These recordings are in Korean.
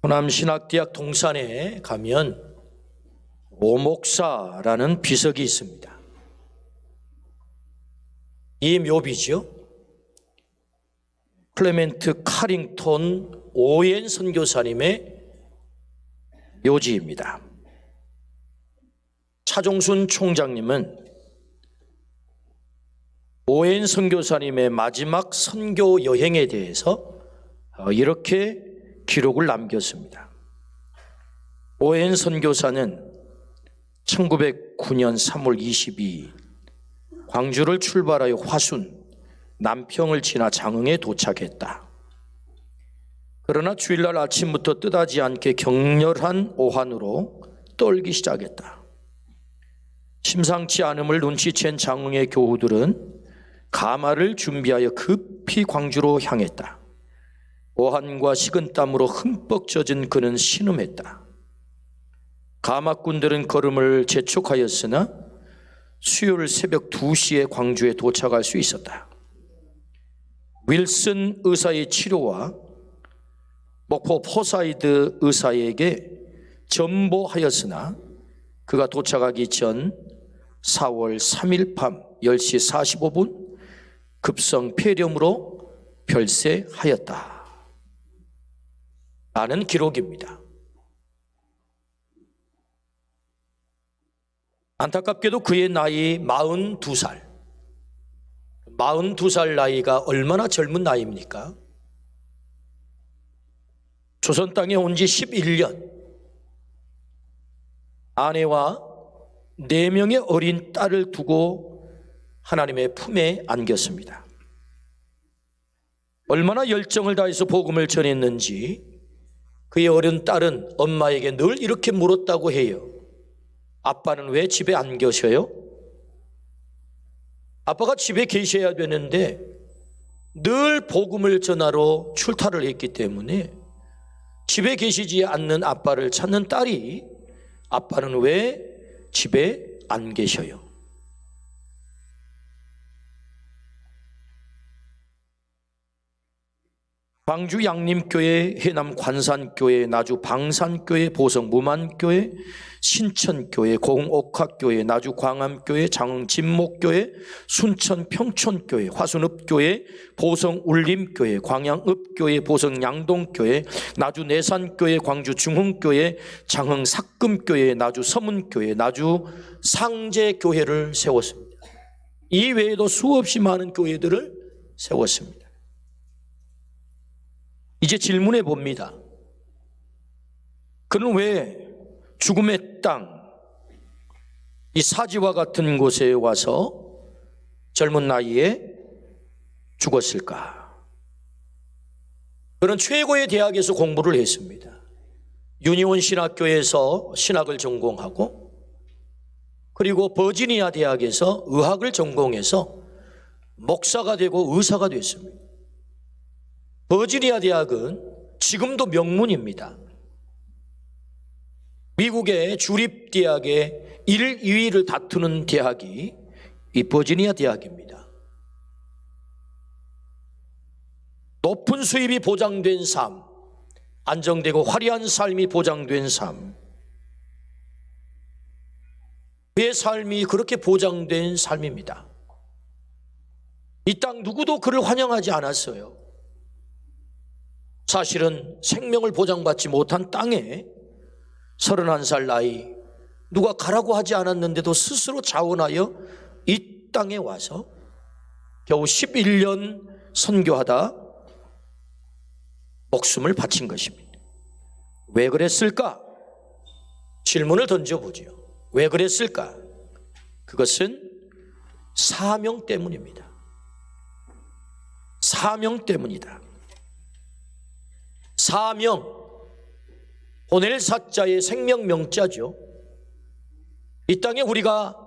호남신학대학 동산에 가면 오목사라는 비석이 있습니다. 이 묘비죠. 클레멘트 카링턴 오웬 선교사님의 묘지입니다. 차종순 총장님은 오웬 선교사님의 마지막 선교 여행에 대해서 이렇게 기록을 남겼습니다. 오웬 선교사는 1909년 3월 22일 광주를 출발하여 화순, 남평을 지나 장흥에 도착했다. 그러나 주일날 아침부터 뜻하지 않게 격렬한 오한으로 떨기 시작했다. 심상치 않음을 눈치챈 장흥의 교우들은 가마를 준비하여 급히 광주로 향했다. 오한과 식은땀으로 흠뻑 젖은 그는 신음했다. 가마꾼들은 걸음을 재촉하였으나 수요일 새벽 2시에 광주에 도착할 수 있었다. 윌슨 의사의 치료와 목포 포사이드 의사에게 전보하였으나 그가 도착하기 전 4월 3일 밤 10시 45분 급성 폐렴으로 별세하였다. 라는 기록입니다. 안타깝게도 그의 나이 42살. 42살 나이가 얼마나 젊은 나이입니까? 조선 땅에 온 지 11년, 아내와 4명의 어린 딸을 두고 하나님의 품에 안겼습니다. 얼마나 열정을 다해서 복음을 전했는지 그의 어린 딸은 엄마에게 늘 이렇게 물었다고 해요. 아빠는 왜 집에 안 계셔요? 아빠가 집에 계셔야 되는데 늘 복음을 전하러 출타를 했기 때문에 집에 계시지 않는 아빠를 찾는 딸이 아빠는 왜 집에 안 계셔요? 광주 양림교회, 해남 관산교회, 나주 방산교회, 보성 무만교회, 신천교회, 고흥옥학교회, 나주 광암교회, 장흥 진목교회, 순천 평촌교회, 화순읍교회, 보성 울림교회, 광양읍교회, 보성 양동교회, 나주 내산교회, 광주 중흥교회, 장흥 삭금교회, 나주 서문교회, 나주 상제교회를 세웠습니다. 이 외에도 수없이 많은 교회들을 세웠습니다. 이제 질문해 봅니다. 그는 왜 죽음의 땅, 이 사지와 같은 곳에 와서 젊은 나이에 죽었을까? 그는 최고의 대학에서 공부를 했습니다. 유니온 신학교에서 신학을 전공하고 그리고 버지니아 대학에서 의학을 전공해서 목사가 되고 의사가 됐습니다. 버지니아 대학은 지금도 명문입니다. 미국의 주립대학의 1, 2위를 다투는 대학이 이 버지니아 대학입니다. 높은 수입이 보장된 삶, 안정되고 화려한 삶이 보장된 삶, 그의 삶이 그렇게 보장된 삶입니다. 이 땅 누구도 그를 환영하지 않았어요. 사실은 생명을 보장받지 못한 땅에 31살 나이, 누가 가라고 하지 않았는데도 스스로 자원하여 이 땅에 와서 겨우 11년 선교하다 목숨을 바친 것입니다. 왜 그랬을까? 질문을 던져보죠. 왜 그랬을까? 그것은 사명 때문입니다. 사명 때문이다. 사명, 보낼 사자의 생명명자죠. 이 땅에 우리가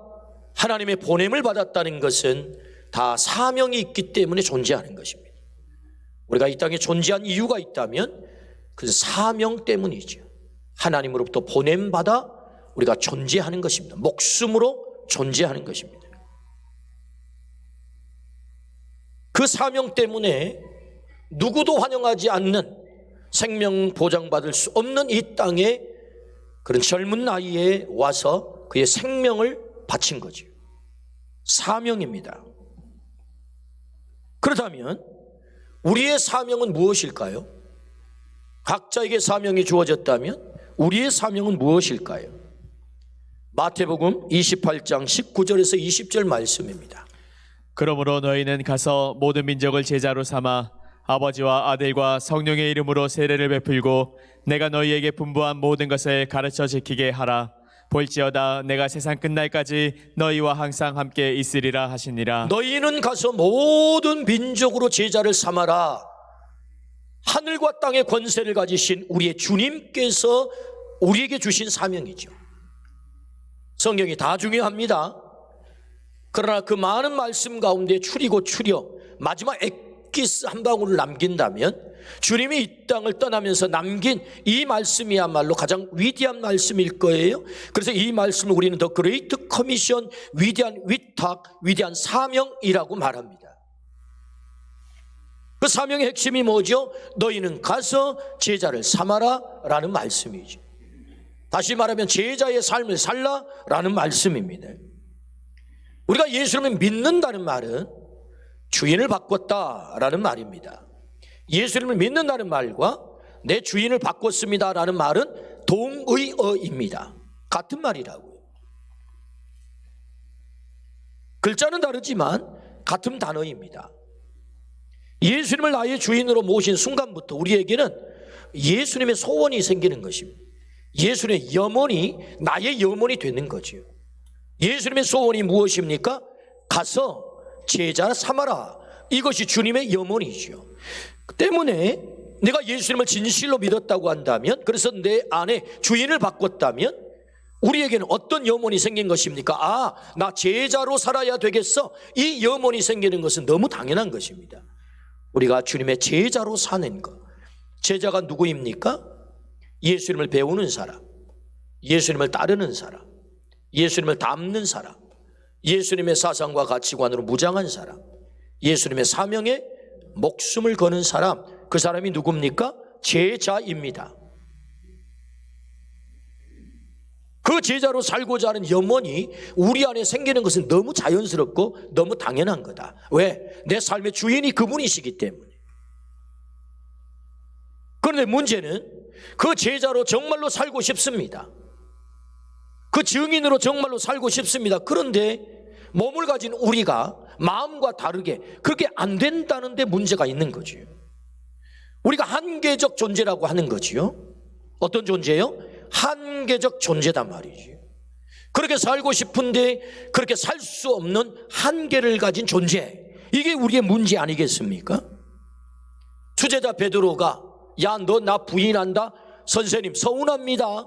하나님의 보냄을 받았다는 것은 다 사명이 있기 때문에 존재하는 것입니다. 우리가 이 땅에 존재한 이유가 있다면 그것은 사명 때문이죠. 하나님으로부터 보냄받아 우리가 존재하는 것입니다. 목숨으로 존재하는 것입니다. 그 사명 때문에 누구도 환영하지 않는 생명 보장받을 수 없는 이 땅에 그런 젊은 나이에 와서 그의 생명을 바친 거죠. 사명입니다. 그렇다면 우리의 사명은 무엇일까요? 각자에게 사명이 주어졌다면 우리의 사명은 무엇일까요? 마태복음 28장 19절에서 20절 말씀입니다. 그러므로 너희는 가서 모든 민족을 제자로 삼아 아버지와 아들과 성령의 이름으로 세례를 베풀고 내가 너희에게 분부한 모든 것을 가르쳐 지키게 하라. 볼지어다 내가 세상 끝날까지 너희와 항상 함께 있으리라 하시니라. 너희는 가서 모든 민족으로 제자를 삼아라. 하늘과 땅의 권세를 가지신 우리의 주님께서 우리에게 주신 사명이죠. 성경이 다 중요합니다. 그러나 그 많은 말씀 가운데 추리고 추려 마지막 엑기스 한 방울을 남긴다면 주님이 이 땅을 떠나면서 남긴 이 말씀이야말로 가장 위대한 말씀일 거예요. 그래서 이 말씀을 우리는 더 그레이트 커미션, 위대한 위탁, 위대한 사명이라고 말합니다. 그 사명의 핵심이 뭐죠? 너희는 가서 제자를 삼아라 라는 말씀이죠. 다시 말하면 제자의 삶을 살라 라는 말씀입니다. 우리가 예수님을 믿는다는 말은 주인을 바꿨다 라는 말입니다. 예수님을 믿는다는 말과 내 주인을 바꿨습니다 라는 말은 동의어입니다. 같은 말이라고요. 글자는 다르지만 같은 단어입니다. 예수님을 나의 주인으로 모신 순간부터 우리에게는 예수님의 소원이 생기는 것입니다. 예수님의 염원이 나의 염원이 되는 거죠. 예수님의 소원이 무엇입니까? 가서 제자 삼아라. 이것이 주님의 염원이죠. 때문에 내가 예수님을 진실로 믿었다고 한다면, 그래서 내 안에 주인을 바꿨다면 우리에게는 어떤 염원이 생긴 것입니까? 아, 나 제자로 살아야 되겠어. 이 염원이 생기는 것은 너무 당연한 것입니다. 우리가 주님의 제자로 사는 것. 제자가 누구입니까? 예수님을 배우는 사람, 예수님을 따르는 사람, 예수님을 닮는 사람, 예수님의 사상과 가치관으로 무장한 사람, 예수님의 사명에 목숨을 거는 사람, 그 사람이 누굽니까? 제자입니다. 그 제자로 살고자 하는 염원이 우리 안에 생기는 것은 너무 자연스럽고 너무 당연한 거다. 왜? 내 삶의 주인이 그분이시기 때문에. 그런데 문제는 그 제자로 정말로 살고 싶습니다. 그 증인으로 정말로 살고 싶습니다. 그런데 몸을 가진 우리가 마음과 다르게 그렇게 안 된다는 데 문제가 있는 거죠. 우리가 한계적 존재라고 하는 거지요. 어떤 존재요? 한계적 존재단 말이죠. 그렇게 살고 싶은데 그렇게 살 수 없는 한계를 가진 존재, 이게 우리의 문제 아니겠습니까? 수제자 베드로가 야, 너 나 부인한다? 선생님 서운합니다.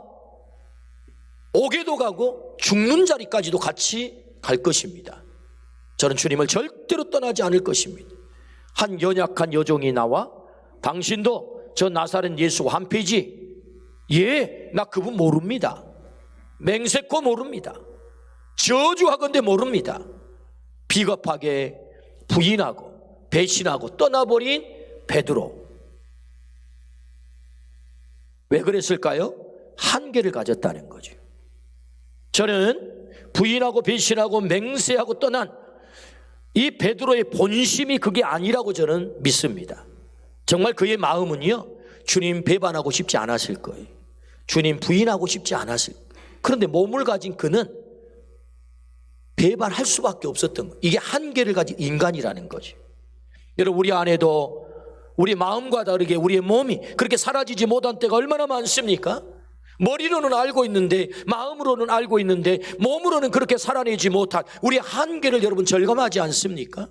옥에도 가고 죽는 자리까지도 같이 갈 것입니다. 저는 주님을 절대로 떠나지 않을 것입니다. 한 연약한 여종이 나와 당신도 저 나사렛 예수 한패지? 예, 나 그분 모릅니다. 맹세코 모릅니다. 저주하건대 모릅니다. 비겁하게 부인하고 배신하고 떠나버린 베드로. 왜 그랬을까요? 한계를 가졌다는 거죠. 저는 부인하고 배신하고 맹세하고 떠난 이 베드로의 본심이 그게 아니라고 저는 믿습니다. 정말 그의 마음은요, 주님 배반하고 싶지 않았을 거예요. 주님 부인하고 싶지 않았을 거예요. 그런데 몸을 가진 그는 배반할 수밖에 없었던 거예요. 이게 한계를 가진 인간이라는 거죠. 여러분, 우리 안에도 우리 마음과 다르게 우리의 몸이 그렇게 사라지지 못한 때가 얼마나 많습니까? 머리로는 알고 있는데, 마음으로는 알고 있는데, 몸으로는 그렇게 살아내지 못한 우리의 한계를 여러분 절감하지 않습니까?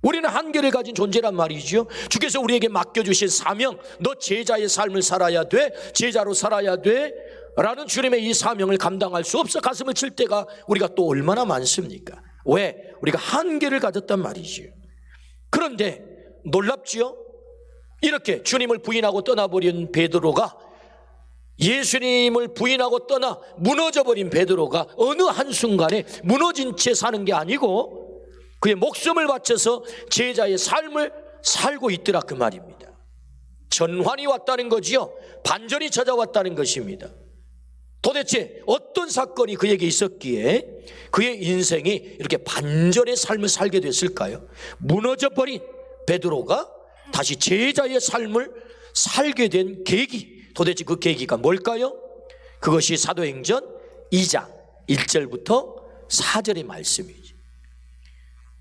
우리는 한계를 가진 존재란 말이죠. 주께서 우리에게 맡겨주신 사명, 너 제자의 삶을 살아야 돼, 제자로 살아야 돼 라는 주님의 이 사명을 감당할 수 없어 가슴을 칠 때가 우리가 또 얼마나 많습니까? 왜? 우리가 한계를 가졌단 말이죠. 그런데 놀랍지요? 이렇게 주님을 부인하고 떠나버린 베드로가, 예수님을 부인하고 떠나 무너져버린 베드로가 어느 한순간에 무너진 채 사는 게 아니고 그의 목숨을 바쳐서 제자의 삶을 살고 있더라, 그 말입니다. 전환이 왔다는 거지요. 반전이 찾아왔다는 것입니다. 도대체 어떤 사건이 그에게 있었기에 그의 인생이 이렇게 반전의 삶을 살게 됐을까요? 무너져버린 베드로가 다시 제자의 삶을 살게 된 계기, 도대체 그 계기가 뭘까요? 그것이 사도행전 2장 1절부터 4절의 말씀이죠.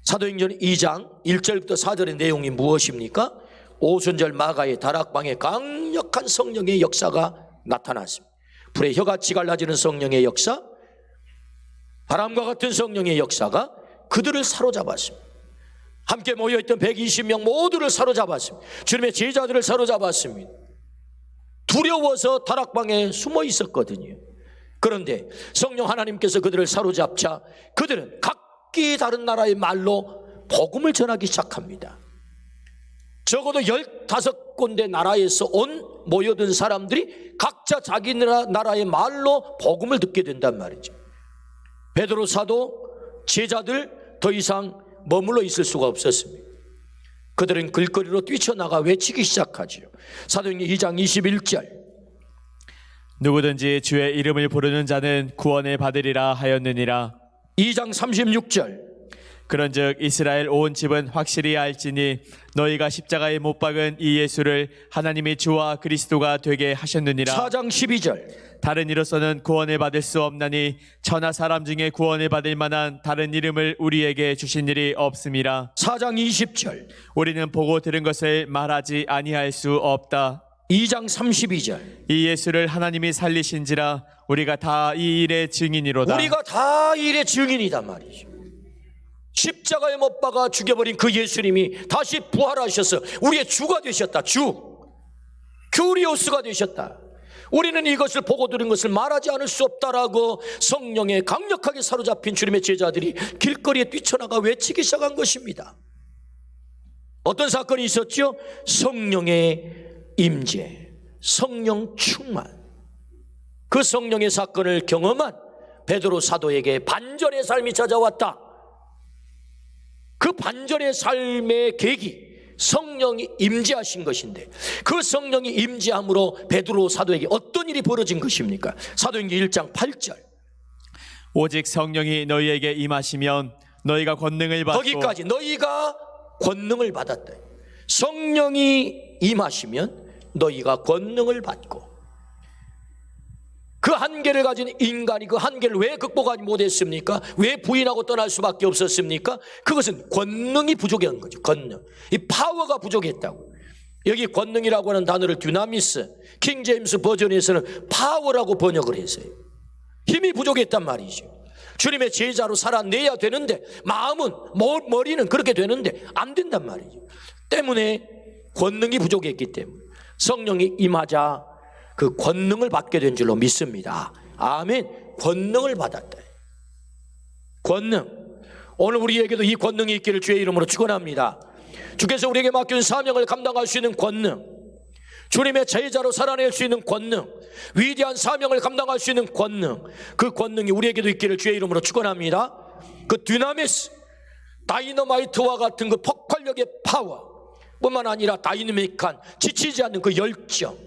사도행전 2장 1절부터 4절의 내용이 무엇입니까? 오순절 마가의 다락방에 강력한 성령의 역사가 나타났습니다. 불의 혀같이 갈라지는 성령의 역사, 바람과 같은 성령의 역사가 그들을 사로잡았습니다. 함께 모여있던 120명 모두를 사로잡았습니다. 주님의 제자들을 사로잡았습니다. 두려워서 다락방에 숨어 있었거든요. 그런데 성령 하나님께서 그들을 사로잡자 그들은 각기 다른 나라의 말로 복음을 전하기 시작합니다. 적어도 15군데 나라에서 모여든 사람들이 각자 자기 나라의 말로 복음을 듣게 된단 말이죠. 베드로 사도 제자들 더 이상 머물러 있을 수가 없었습니다. 그들은 길거리로 뛰쳐나가 외치기 시작하죠. 사도행전 2장 21절. 누구든지 주의 이름을 부르는 자는 구원을 받으리라 하였느니라. 2장 36절. 그런즉 이스라엘 온 집은 확실히 알지니 너희가 십자가에 못 박은 이 예수를 하나님이 주와 그리스도가 되게 하셨느니라. 4장 12절. 다른 이로서는 구원을 받을 수 없나니 천하 사람 중에 구원을 받을 만한 다른 이름을 우리에게 주신 일이 없음이라. 4장 20절. 우리는 보고 들은 것을 말하지 아니할 수 없다. 2장 32절. 이 예수를 하나님이 살리신지라 우리가 다 이 일의 증인이로다. 우리가 다 이 일의 증인이단 말이죠. 십자가에 못 박아 죽여버린 그 예수님이 다시 부활하셔서 우리의 주가 되셨다. 주 큐리오스가 되셨다. 우리는 이것을 보고 들은 것을 말하지 않을 수 없다라고 성령에 강력하게 사로잡힌 주님의 제자들이 길거리에 뛰쳐나가 외치기 시작한 것입니다. 어떤 사건이 있었죠? 성령의 임재, 성령 충만. 그 성령의 사건을 경험한 베드로 사도에게 반전의 삶이 찾아왔다. 그 반전의 삶의 계기, 성령이 임재하신 것인데 그 성령이 임재함으로 베드로 사도에게 어떤 일이 벌어진 것입니까? 사도행전 1장 8절. 오직 성령이 너희에게 임하시면 너희가 권능을 받고. 거기까지 너희가 권능을 받았다. 성령이 임하시면 너희가 권능을 받고. 그 한계를 가진 인간이 그 한계를 왜 극복하지 못했습니까? 왜 부인하고 떠날 수밖에 없었습니까? 그것은 권능이 부족한 거죠. 권능, 이 파워가 부족했다고. 여기 권능이라고 하는 단어를 듀나미스, 킹 제임스 버전에서는 파워라고 번역을 했어요. 힘이 부족했단 말이죠. 주님의 제자로 살아내야 되는데 마음은, 머리는 그렇게 되는데 안 된단 말이죠. 때문에 권능이 부족했기 때문에 성령이 임하자 그 권능을 받게 된 줄로 믿습니다. 아멘. 권능을 받았다. 권능. 오늘 우리에게도 이 권능이 있기를 주의 이름으로 축원합니다. 주께서 우리에게 맡긴 사명을 감당할 수 있는 권능, 주님의 제자로 살아낼 수 있는 권능, 위대한 사명을 감당할 수 있는 권능, 그 권능이 우리에게도 있기를 주의 이름으로 축원합니다. 그 듀나미스, 다이너마이트와 같은 그 폭발력의 파워 뿐만 아니라 다이내믹한 지치지 않는 그 열정,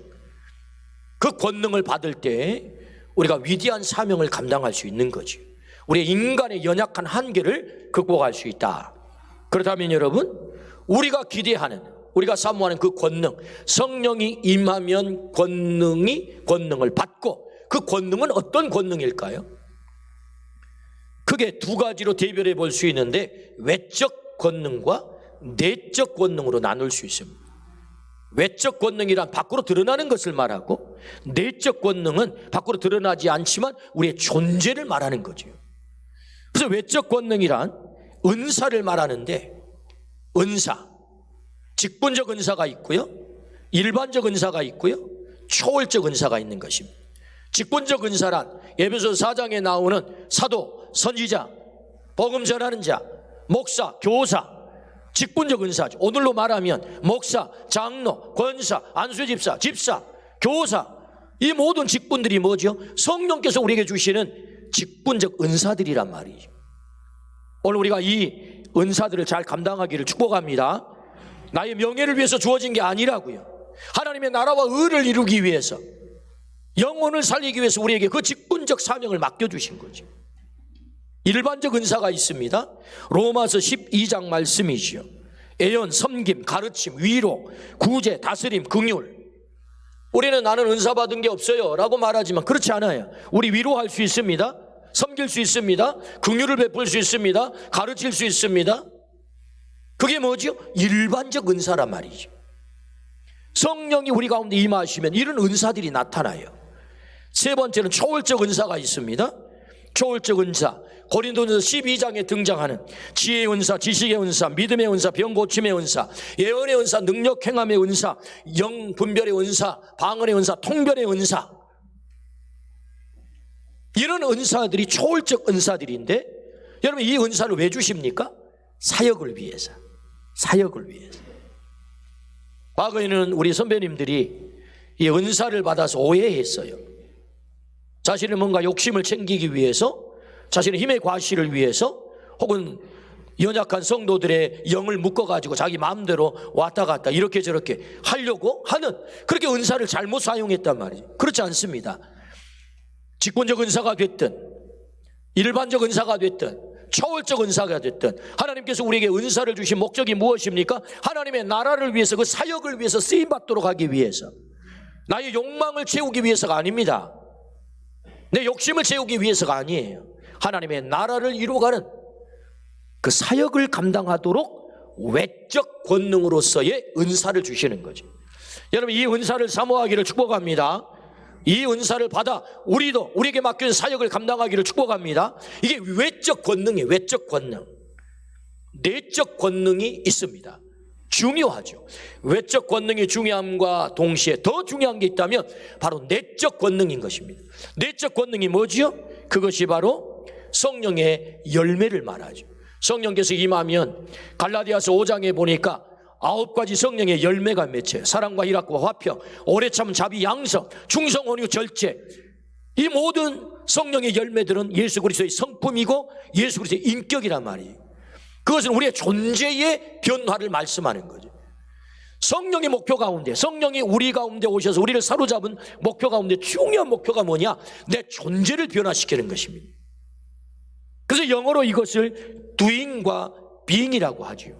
그 권능을 받을 때 우리가 위대한 사명을 감당할 수 있는 거지. 우리의 인간의 연약한 한계를 극복할 수 있다. 그렇다면 여러분, 우리가 기대하는, 우리가 사모하는 그 권능, 성령이 임하면 권능을 받고, 그 권능은 어떤 권능일까요? 크게 두 가지로 대별해 볼 수 있는데 외적 권능과 내적 권능으로 나눌 수 있습니다. 외적 권능이란 밖으로 드러나는 것을 말하고, 내적 권능은 밖으로 드러나지 않지만 우리의 존재를 말하는 거죠. 그래서 외적 권능이란 은사를 말하는데, 은사, 직분적 은사가 있고요, 일반적 은사가 있고요, 초월적 은사가 있는 것입니다. 직분적 은사란 에베소서 4장에 나오는 사도, 선지자, 복음 전하는 자, 목사, 교사, 직분적 은사죠. 오늘로 말하면 목사, 장로, 권사, 안수집사, 집사, 교사, 이 모든 직분들이 뭐죠? 성령께서 우리에게 주시는 직분적 은사들이란 말이죠. 오늘 우리가 이 은사들을 잘 감당하기를 축복합니다. 나의 명예를 위해서 주어진 게 아니라고요. 하나님의 나라와 의를 이루기 위해서, 영혼을 살리기 위해서 우리에게 그 직분적 사명을 맡겨주신 거죠. 일반적 은사가 있습니다. 로마서 12장 말씀이지요. 애연, 섬김, 가르침, 위로, 구제, 다스림, 긍휼. 우리는 나는 은사 받은 게 없어요 라고 말하지만 그렇지 않아요. 우리 위로할 수 있습니다. 섬길 수 있습니다. 긍휼을 베풀 수 있습니다. 가르칠 수 있습니다. 그게 뭐죠? 일반적 은사란 말이죠. 성령이 우리 가운데 임하시면 이런 은사들이 나타나요. 세 번째는 초월적 은사가 있습니다. 초월적 은사, 고린도전서 12장에 등장하는 지혜의 은사, 지식의 은사, 믿음의 은사, 병 고침의 은사, 예언의 은사, 능력 행함의 은사, 영 분별의 은사, 방언의 은사, 통변의 은사. 이런 은사들이 초월적 은사들인데, 여러분 이 은사를 왜 주십니까? 사역을 위해서. 사역을 위해서. 과거에는 우리 선배님들이 이 은사를 받아서 오해했어요. 자신의 뭔가 욕심을 챙기기 위해서, 자신의 힘의 과시를 위해서, 혹은 연약한 성도들의 영을 묶어가지고 자기 마음대로 왔다 갔다 이렇게 저렇게 하려고 하는, 그렇게 은사를 잘못 사용했단 말이죠. 그렇지 않습니다. 직분적 은사가 됐든 일반적 은사가 됐든 초월적 은사가 됐든 하나님께서 우리에게 은사를 주신 목적이 무엇입니까? 하나님의 나라를 위해서, 그 사역을 위해서 쓰임받도록 하기 위해서, 나의 욕망을 채우기 위해서가 아닙니다. 내 욕심을 채우기 위해서가 아니에요. 하나님의 나라를 이루어가는 그 사역을 감당하도록 외적 권능으로서의 은사를 주시는 거죠. 여러분 이 은사를 사모하기를 축복합니다. 이 은사를 받아 우리도 우리에게 맡긴 사역을 감당하기를 축복합니다. 이게 외적 권능이에요. 외적 권능. 내적 권능이 있습니다. 중요하죠. 외적 권능이 중요함과 동시에 더 중요한 게 있다면 바로 내적 권능인 것입니다. 내적 권능이 뭐지요? 그것이 바로 성령의 열매를 말하죠. 성령께서 임하면 갈라디아서 5장에 보니까 9가지 성령의 열매가 맺혀요. 사랑과 희락과 화평, 오래 참은 자비, 양성, 충성, 온유, 절제. 이 모든 성령의 열매들은 예수 그리스도의 성품이고 예수 그리스도의 인격이란 말이에요. 그것은 우리의 존재의 변화를 말씀하는 거죠. 성령의 목표 가운데, 성령이 우리 가운데 오셔서 우리를 사로잡은 목표 가운데 중요한 목표가 뭐냐? 내 존재를 변화시키는 것입니다. 그래서 영어로 이것을 doing과 being이라고 하죠.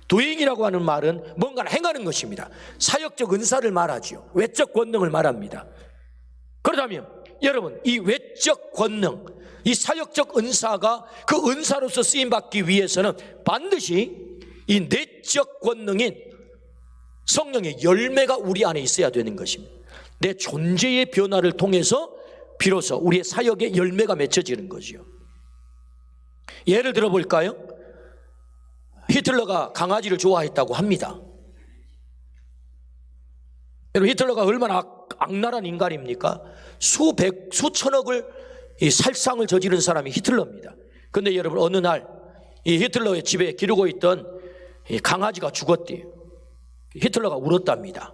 doing이라고 하는 말은 뭔가를 행하는 것입니다. 사역적 은사를 말하죠. 외적 권능을 말합니다. 그렇다면 여러분 이 외적 권능, 이 사역적 은사가 그 은사로서 쓰임받기 위해서는 반드시 이 내적 권능인 성령의 열매가 우리 안에 있어야 되는 것입니다. 내 존재의 변화를 통해서 비로소 우리의 사역의 열매가 맺혀지는 거죠. 예를 들어 볼까요? 히틀러가 강아지를 좋아했다고 합니다. 여러분 히틀러가 얼마나 악랄한 인간입니까? 수천억을 이 살상을 저지른 사람이 히틀러입니다. 그런데 여러분 어느 날 이 히틀러의 집에 기르고 있던 이 강아지가 죽었대요. 히틀러가 울었답니다.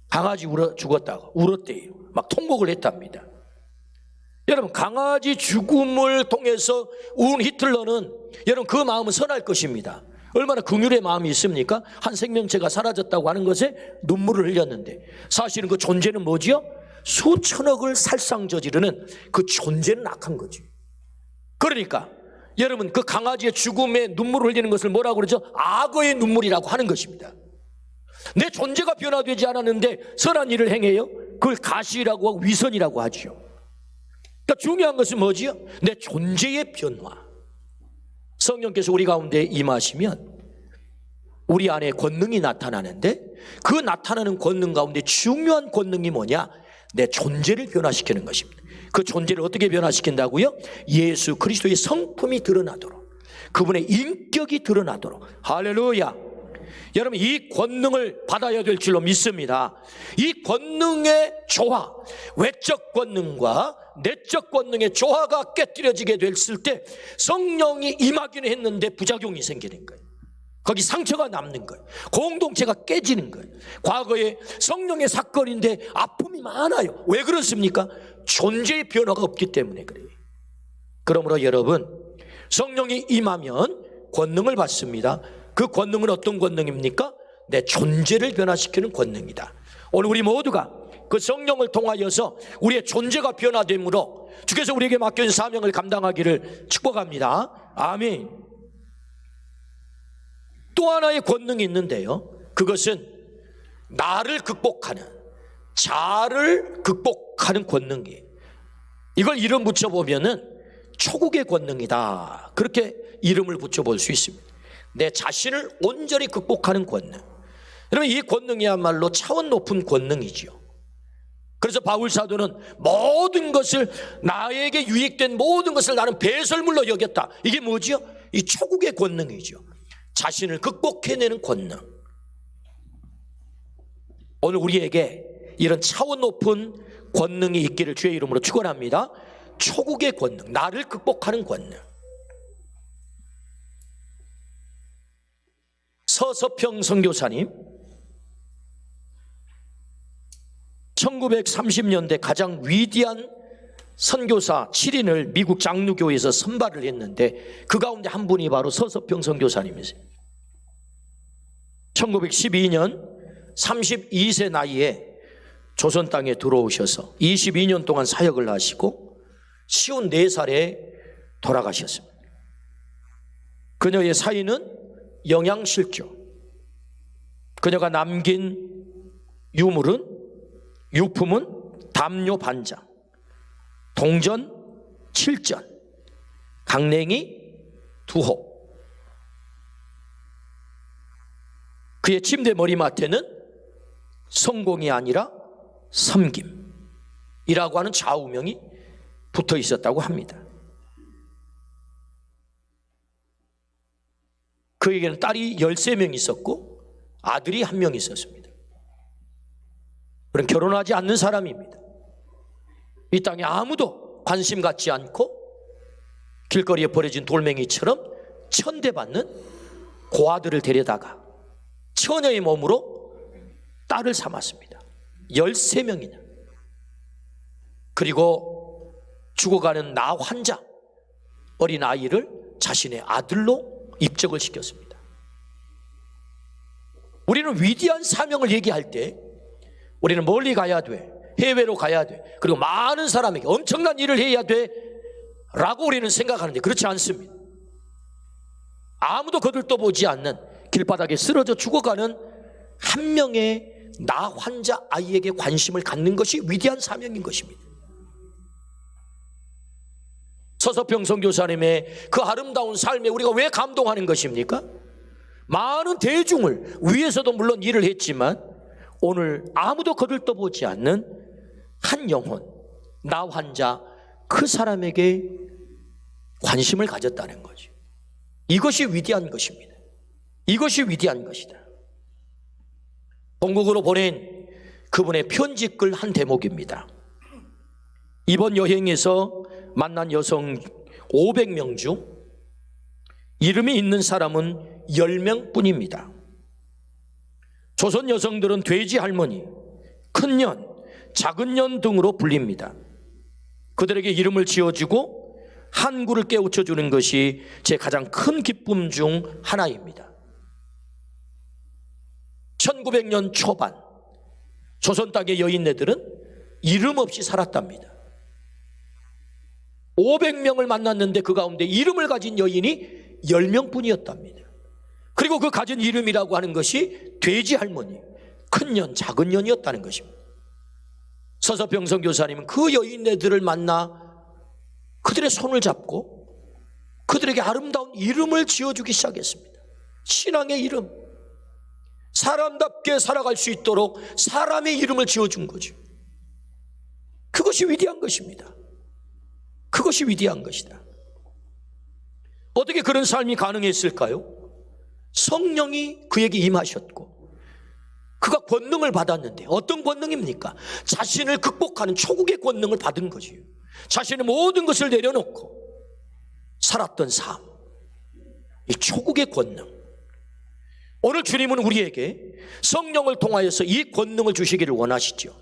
강아지 죽었다고 울었대요. 막 통곡을 했답니다. 여러분 강아지 죽음을 통해서 운 히틀러는 여러분 그 마음은 선할 것입니다. 얼마나 긍휼의 마음이 있습니까? 한 생명체가 사라졌다고 하는 것에 눈물을 흘렸는데 사실은 그 존재는 뭐지요? 수천억을 살상 저지르는 그 존재는 악한 거지. 그러니까 여러분 그 강아지의 죽음에 눈물을 흘리는 것을 뭐라고 그러죠? 악어의 눈물이라고 하는 것입니다. 내 존재가 변화되지 않았는데 선한 일을 행해요? 그걸 가시라고 하고 위선이라고 하죠. 그러니까 중요한 것은 뭐지요? 내 존재의 변화. 성령께서 우리 가운데 임하시면 우리 안에 권능이 나타나는데 그 나타나는 권능 가운데 중요한 권능이 뭐냐? 내 존재를 변화시키는 것입니다. 그 존재를 어떻게 변화시킨다고요? 예수 그리스도의 성품이 드러나도록, 그분의 인격이 드러나도록. 할렐루야. 여러분 이 권능을 받아야 될 줄로 믿습니다. 이 권능의 조화, 외적 권능과 내적 권능의 조화가 깨뜨려지게 됐을 때 성령이 임하기는 했는데 부작용이 생기는 거예요. 거기 상처가 남는 거예요. 공동체가 깨지는 거예요. 과거에 성령의 사건인데 아픔이 많아요. 왜 그렇습니까? 존재의 변화가 없기 때문에 그래요. 그러므로 여러분 성령이 임하면 권능을 받습니다. 그 권능은 어떤 권능입니까? 내 존재를 변화시키는 권능이다. 오늘 우리 모두가 그 성령을 통하여서 우리의 존재가 변화되므로 주께서 우리에게 맡겨진 사명을 감당하기를 축복합니다. 아멘. 또 하나의 권능이 있는데요, 그것은 나를 극복하는, 자아를 극복하는 권능이에요. 이걸 이름 붙여보면은 초국의 권능이다, 그렇게 이름을 붙여볼 수 있습니다. 내 자신을 온전히 극복하는 권능. 여러분, 이 권능이야말로 차원 높은 권능이지요. 그래서 바울 사도는 모든 것을, 나에게 유익된 모든 것을 나는 배설물로 여겼다. 이게 뭐지요? 이 초국의 권능이죠. 자신을 극복해내는 권능. 오늘 우리에게 이런 차원 높은 권능이 있기를 주의 이름으로 축원합니다. 초국의 권능, 나를 극복하는 권능. 서서평 선교사님, 1930년대 가장 위대한 선교사 7인을 미국 장로교회에서 선발을 했는데 그 가운데 한 분이 바로 서서평 선교사님이세요. 1912년 32세 나이에 조선 땅에 들어오셔서 22년 동안 사역을 하시고 54살에 돌아가셨습니다. 그녀의 사인은 영양실조. 그녀가 남긴 유품은 담요 반장, 동전 7전, 강냉이 2호. 그의 침대 머리맡에는 성공이 아니라 섬김이라고 하는 좌우명이 붙어 있었다고 합니다. 그에게는 딸이 13명 있었고 아들이 1명 있었습니다. 그런 결혼하지 않는 사람입니다. 이 땅에 아무도 관심 갖지 않고 길거리에 버려진 돌멩이처럼 천대받는 고아들을 데려다가 처녀의 몸으로 딸을 삼았습니다. 13명이나. 그리고 죽어가는 나 환자, 어린 아이를 자신의 아들로 입적을 시켰습니다. 우리는 위대한 사명을 얘기할 때 우리는 멀리 가야 돼, 해외로 가야 돼, 그리고 많은 사람에게 엄청난 일을 해야 돼 라고 우리는 생각하는데 그렇지 않습니다. 아무도 거들떠보지 않는 길바닥에 쓰러져 죽어가는 한 명의 나 환자 아이에게 관심을 갖는 것이 위대한 사명인 것입니다. 서서평 선교사님의 그 아름다운 삶에 우리가 왜 감동하는 것입니까? 많은 대중을 위해서도 물론 일을 했지만 오늘 아무도 거들떠보지 않는 한 영혼, 나 환자, 그 사람에게 관심을 가졌다는 거죠. 이것이 위대한 것입니다. 이것이 위대한 것이다. 본국으로 보낸 그분의 편지글 한 대목입니다. 이번 여행에서 만난 여성 500명 중 이름이 있는 사람은 10명 뿐입니다. 조선 여성들은 돼지 할머니, 큰 년, 작은 년 등으로 불립니다. 그들에게 이름을 지어주고 한구를 깨우쳐주는 것이 제 가장 큰 기쁨 중 하나입니다. 1900년 초반 조선 땅의 여인네들은 이름 없이 살았답니다. 500명을 만났는데 그 가운데 이름을 가진 여인이 10명뿐이었답니다. 그리고 그 가진 이름이라고 하는 것이 돼지 할머니, 큰 년, 작은 년이었다는 것입니다. 서서평 선교사님은 그 여인네들을 만나 그들의 손을 잡고 그들에게 아름다운 이름을 지어주기 시작했습니다. 신앙의 이름, 사람답게 살아갈 수 있도록 사람의 이름을 지어준 거죠. 그것이 위대한 것입니다. 그것이 위대한 것이다. 어떻게 그런 삶이 가능했을까요? 성령이 그에게 임하셨고 그가 권능을 받았는데, 어떤 권능입니까? 자신을 극복하는 초국의 권능을 받은 거지요. 자신의 모든 것을 내려놓고 살았던 삶, 이 초국의 권능. 오늘 주님은 우리에게 성령을 통하여서 이 권능을 주시기를 원하시죠.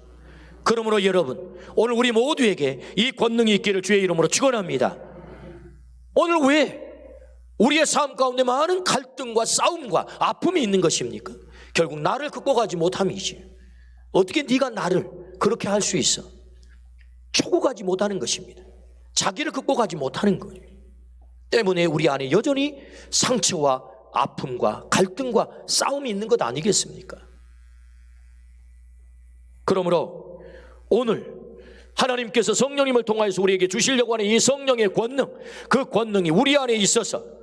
그러므로 여러분, 오늘 우리 모두에게 이 권능이 있기를 주의 이름으로 축원합니다. 오늘 왜 우리의 삶 가운데 많은 갈등과 싸움과 아픔이 있는 것입니까? 결국 나를 극복하지 못함이지. 어떻게 네가 나를 그렇게 할 수 있어? 초국하지 못하는 것입니다. 자기를 극복하지 못하는 거예요. 때문에 우리 안에 여전히 상처와 아픔과 갈등과 싸움이 있는 것 아니겠습니까? 그러므로 오늘 하나님께서 성령님을 통하여서 우리에게 주시려고 하는 이 성령의 권능, 그 권능이 우리 안에 있어서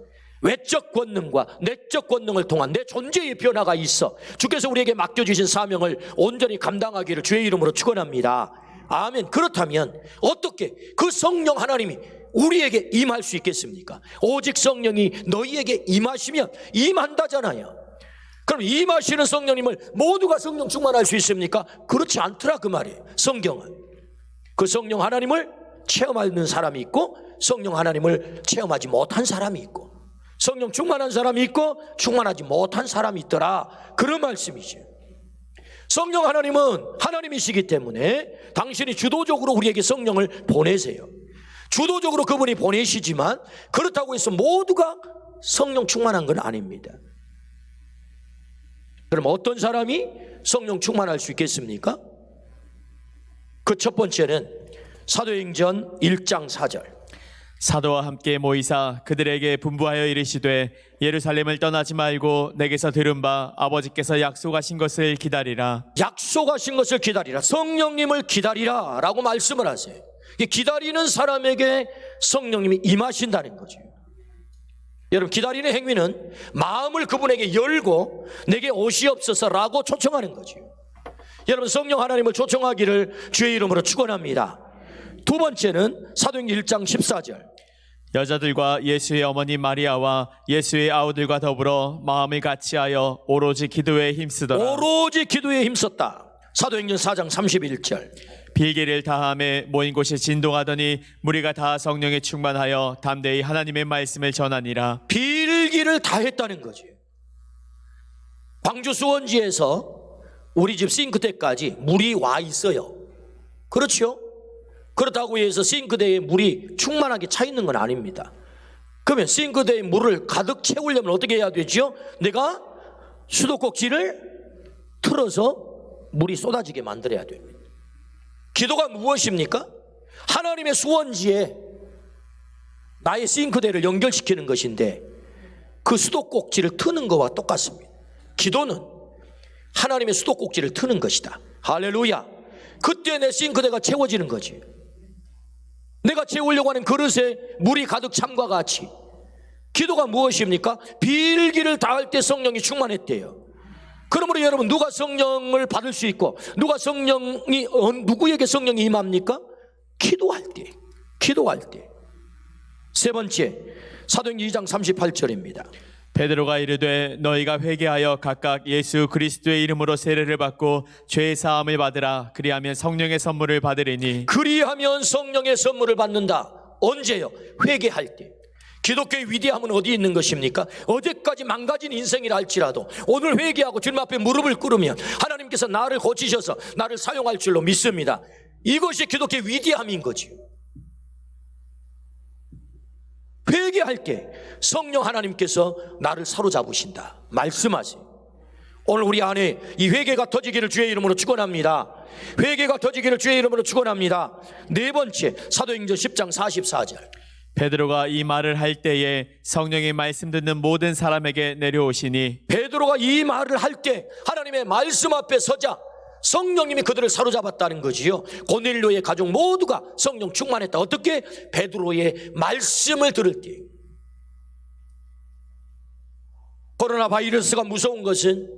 외적 권능과 내적 권능을 통한 내 존재의 변화가 있어 주께서 우리에게 맡겨주신 사명을 온전히 감당하기를 주의 이름으로 축원합니다. 아멘. 그렇다면 어떻게 그 성령 하나님이 우리에게 임할 수 있겠습니까? 오직 성령이 너희에게 임하시면 임한다잖아요. 그럼 임하시는 성령님을 모두가 성령 충만할 수 있습니까? 그렇지 않더라 그 말이에요. 성경은 그 성령 하나님을 체험하는 사람이 있고 성령 하나님을 체험하지 못한 사람이 있고 성령 충만한 사람이 있고 충만하지 못한 사람이 있더라, 그런 말씀이죠. 성령 하나님은 하나님이시기 때문에 당신이 주도적으로 우리에게 성령을 보내세요. 주도적으로 그분이 보내시지만 그렇다고 해서 모두가 성령 충만한 건 아닙니다. 그럼 어떤 사람이 성령 충만할 수 있겠습니까? 그 첫 번째는 사도행전 1장 4절. 사도와 함께 모이사 그들에게 분부하여 이르시되 예루살렘을 떠나지 말고 내게서 들은 바 아버지께서 약속하신 것을 기다리라. 약속하신 것을 기다리라. 성령님을 기다리라 라고 말씀을 하세요. 기다리는 사람에게 성령님이 임하신다는 거죠. 여러분, 기다리는 행위는 마음을 그분에게 열고 내게 오시옵소서라고 초청하는 거죠. 여러분, 성령 하나님을 초청하기를 주의 이름으로 축원합니다. 두 번째는 사도행전 1장 14절. 여자들과 예수의 어머니 마리아와 예수의 아우들과 더불어 마음을 같이하여 오로지 기도에 힘쓰더라. 오로지 기도에 힘썼다. 사도행전 4장 31절. 빌기를 다함에 모인 곳이 진동하더니 무리가 다 성령에 충만하여 담대히 하나님의 말씀을 전하니라. 빌기를 다 했다는 거지. 광주 수원지에서 우리 집 싱크대까지 물이 와 있어요. 그렇죠? 그렇다고 해서 싱크대에 물이 충만하게 차 있는 건 아닙니다. 그러면 싱크대에 물을 가득 채우려면 어떻게 해야 되죠? 내가 수도꼭지를 틀어서 물이 쏟아지게 만들어야 됩니다. 기도가 무엇입니까? 하나님의 수원지에 나의 싱크대를 연결시키는 것인데 그 수도꼭지를 트는 것과 똑같습니다. 기도는 하나님의 수도꼭지를 트는 것이다. 할렐루야. 그때 내 싱크대가 채워지는 거지. 내가 채우려고 하는 그릇에 물이 가득 참과 같이 기도가 무엇입니까? 빌기를 다할 때 성령이 충만했대요. 그러므로 여러분, 누가 성령을 받을 수 있고 누가 성령이 누구에게 성령이 임합니까? 기도할 때. 기도할 때. 세 번째, 사도행전 2장 38절입니다. 베드로가 이르되 너희가 회개하여 각각 예수 그리스도의 이름으로 세례를 받고 죄의 사함을 받으라. 그리하면 성령의 선물을 받으리니. 그리하면 성령의 선물을 받는다. 언제요? 회개할 때. 기독교의 위대함은 어디 있는 것입니까? 어제까지 망가진 인생이라 할지라도 오늘 회개하고 주님 앞에 무릎을 꿇으면 하나님께서 나를 고치셔서 나를 사용할 줄로 믿습니다. 이것이 기독교의 위대함인 거지. 회개할 때 성령 하나님께서 나를 사로잡으신다 말씀하세요. 오늘 우리 안에 이 회개가 터지기를 주의 이름으로 축원합니다. 회개가 터지기를 주의 이름으로 축원합니다. 네 번째, 사도행전 10장 44절. 베드로가 이 말을 할 때에 성령의 말씀 듣는 모든 사람에게 내려오시니. 베드로가 이 말을 할 때 하나님의 말씀 앞에 서자 성령님이 그들을 사로잡았다는 거지요. 고넬료의 가족 모두가 성령 충만했다. 어떻게? 베드로의 말씀을 들을 때. 코로나 바이러스가 무서운 것은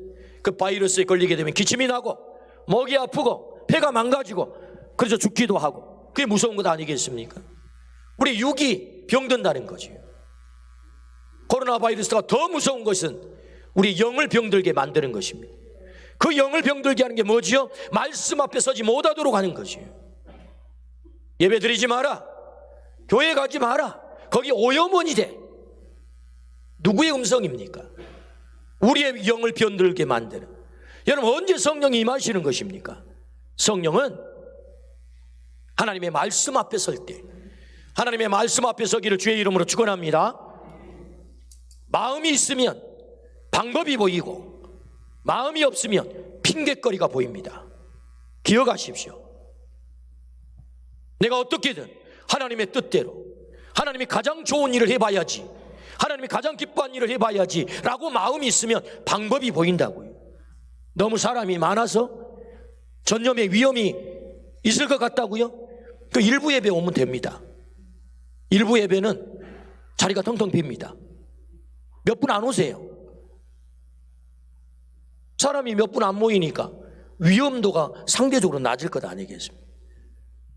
그 바이러스에 걸리게 되면 기침이 나고 목이 아프고 폐가 망가지고 그래서 죽기도 하고, 그게 무서운 것 아니겠습니까? 우리 육이 병든다는 거죠. 코로나 바이러스가 더 무서운 것은 우리 영을 병들게 만드는 것입니다. 그 영을 병들게 하는 게 뭐지요? 말씀 앞에 서지 못하도록 하는 것이에요. 예배 드리지 마라, 교회 가지 마라, 거기 오염원이 돼. 누구의 음성입니까? 우리의 영을 병들게 만드는. 여러분, 언제 성령이 임하시는 것입니까? 성령은 하나님의 말씀 앞에 설 때, 하나님의 말씀 앞에 서기를 주의 이름으로 축원합니다. 마음이 있으면 방법이 보이고 마음이 없으면 핑계거리가 보입니다. 기억하십시오. 내가 어떻게든 하나님의 뜻대로 하나님이 가장 좋은 일을 해봐야지, 하나님이 가장 기뻐하는 일을 해봐야지 라고 마음이 있으면 방법이 보인다고요. 너무 사람이 많아서 전염의 위험이 있을 것 같다고요? 그 일부 예배 오면 됩니다. 일부 예배는 자리가 텅텅 빕니다. 몇 분 안 오세요. 사람이 몇 분 안 모이니까 위험도가 상대적으로 낮을 것 아니겠습니까?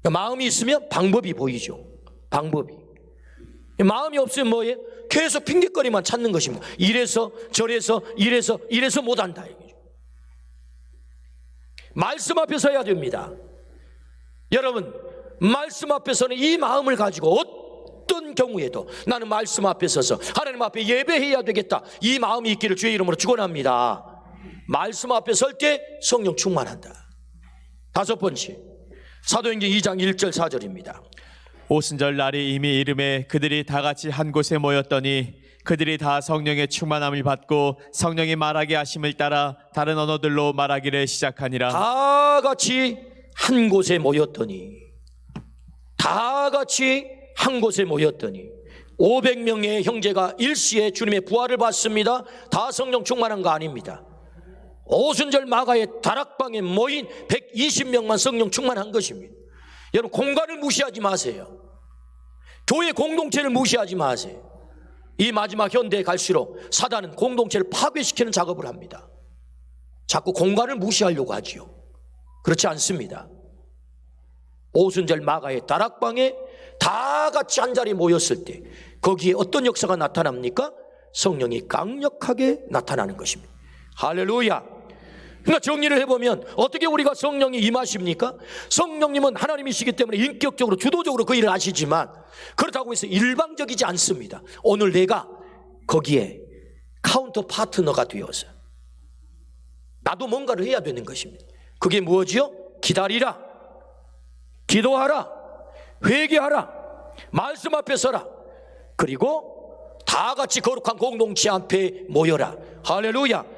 그러니까 마음이 있으면 방법이 보이죠. 방법이. 마음이 없으면 뭐예요? 계속 핑계거리만 찾는 것입니다. 이래서 저래서 이래서 못한다. 말씀 앞에 서야 됩니다. 여러분, 말씀 앞에 서는 이 마음을 가지고 어떤 경우에도 나는 말씀 앞에 서서 하나님 앞에 예배해야 되겠다, 이 마음이 있기를 주의 이름으로 축원합니다. 말씀 앞에 설 때 성령 충만한다. 다섯 번째, 사도행전 2장 1절 4절입니다. 오순절 날이 이미 이름에 그들이 다 같이 한 곳에 모였더니 그들이 다 성령의 충만함을 받고 성령이 말하게 하심을 따라 다른 언어들로 말하기를 시작하니라. 다 같이 한 곳에 모였더니, 다 같이 한 곳에 모였더니 500명의 형제가 일시에 주님의 부활을 받습니다. 다 성령 충만한 거 아닙니다. 오순절 마가의 다락방에 모인 120명만 성령 충만한 것입니다. 여러분, 공간을 무시하지 마세요. 교회 공동체를 무시하지 마세요. 이 마지막 현대에 갈수록 사단은 공동체를 파괴시키는 작업을 합니다. 자꾸 공간을 무시하려고 하지요. 그렇지 않습니다. 오순절 마가의 다락방에 다 같이 한 자리에 모였을 때 거기에 어떤 역사가 나타납니까? 성령이 강력하게 나타나는 것입니다. 할렐루야. 그러니까 정리를 해보면 어떻게 우리가 성령이 임하십니까? 성령님은 하나님이시기 때문에 인격적으로 주도적으로 그 일을 하시지만 그렇다고 해서 일방적이지 않습니다. 오늘 내가 거기에 카운터 파트너가 되어서 나도 뭔가를 해야 되는 것입니다. 그게 무엇이요? 기다리라, 기도하라, 회개하라, 말씀 앞에 서라, 그리고 다 같이 거룩한 공동체 앞에 모여라. 할렐루야.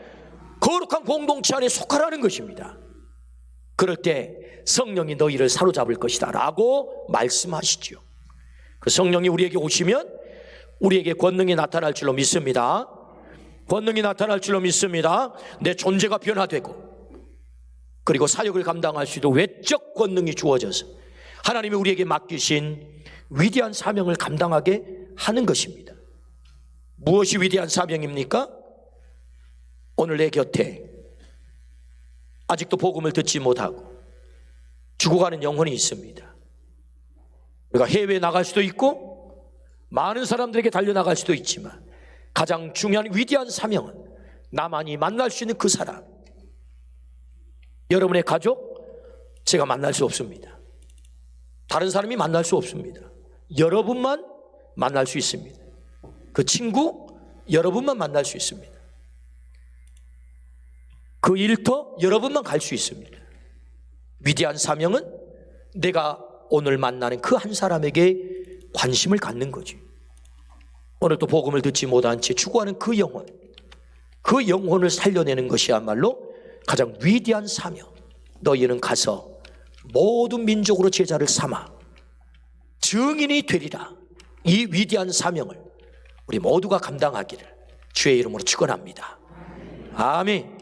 거룩한 공동체 안에 속하라는 것입니다. 그럴 때 성령이 너희를 사로잡을 것이다 라고 말씀하시죠. 그 성령이 우리에게 오시면 우리에게 권능이 나타날 줄로 믿습니다. 권능이 나타날 줄로 믿습니다. 내 존재가 변화되고 그리고 사역을 감당할 수 있는 외적 권능이 주어져서 하나님이 우리에게 맡기신 위대한 사명을 감당하게 하는 것입니다. 무엇이 위대한 사명입니까? 오늘 내 곁에 아직도 복음을 듣지 못하고 죽어가는 영혼이 있습니다. 우리가 해외에 나갈 수도 있고 많은 사람들에게 달려나갈 수도 있지만 가장 중요한 위대한 사명은 나만이 만날 수 있는 그 사람. 여러분의 가족, 제가 만날 수 없습니다. 다른 사람이 만날 수 없습니다. 여러분만 만날 수 있습니다. 그 친구, 여러분만 만날 수 있습니다. 그 일터, 여러분만 갈 수 있습니다. 위대한 사명은 내가 오늘 만나는 그 한 사람에게 관심을 갖는 거지. 오늘도 복음을 듣지 못한 채 추구하는 그 영혼, 그 영혼을 살려내는 것이야말로 가장 위대한 사명. 너희는 가서 모든 민족으로 제자를 삼아 증인이 되리라. 이 위대한 사명을 우리 모두가 감당하기를 주의 이름으로 축원합니다. 아멘.